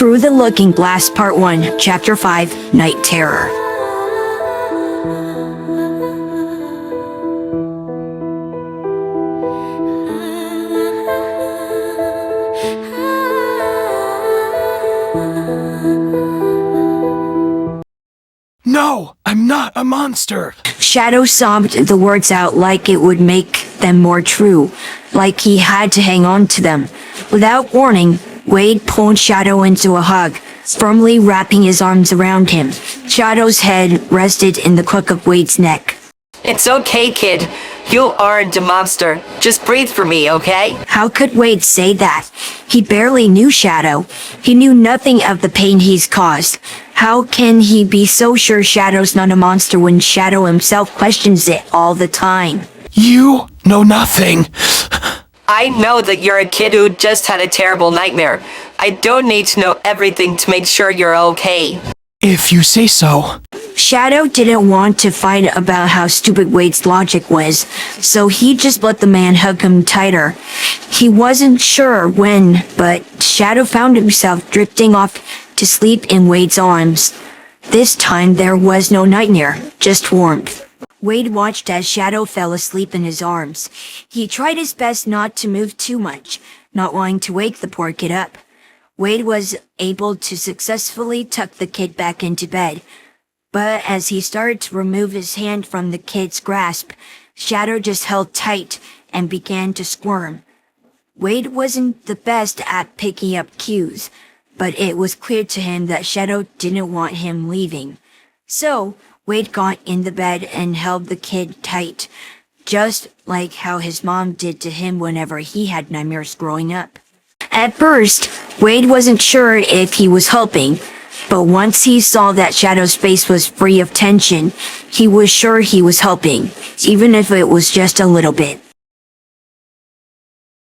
Through the Looking Glass Part 1, Chapter 5, Night Terror. No, I'm not a monster. Shadow sobbed the words out like it would make them more true, like he had to hang on to them. Without warning, Wade pulled Shadow into a hug, firmly wrapping his arms around him. Shadow's head rested in the crook of Wade's neck. It's okay, kid. You aren't a monster. Just breathe for me, okay? How could Wade say that? He barely knew Shadow. He knew nothing of the pain he's caused. How can he be so sure Shadow's not a monster when Shadow himself questions it all the time? You know nothing. I know that you're a kid who just had a terrible nightmare. I don't need to know everything to make sure you're okay. If you say so. Shadow didn't want to fight about how stupid Wade's logic was, so he just let the man hug him tighter. He wasn't sure when, but Shadow found himself drifting off to sleep in Wade's arms. This time there was no nightmare, just warmth. Wade watched as Shadow fell asleep in his arms. He tried his best not to move too much, not wanting to wake the poor kid up. Wade was able to successfully tuck the kid back into bed. But as he started to remove his hand from the kid's grasp, Shadow just held tight and began to squirm. Wade wasn't the best at picking up cues, but it was clear to him that Shadow didn't want him leaving. So, Wade got in the bed and held the kid tight, just like how his mom did to him whenever he had nightmares growing up. At first, Wade wasn't sure if he was helping, but once he saw that Shadow's face was free of tension, he was sure he was helping, even if it was just a little bit.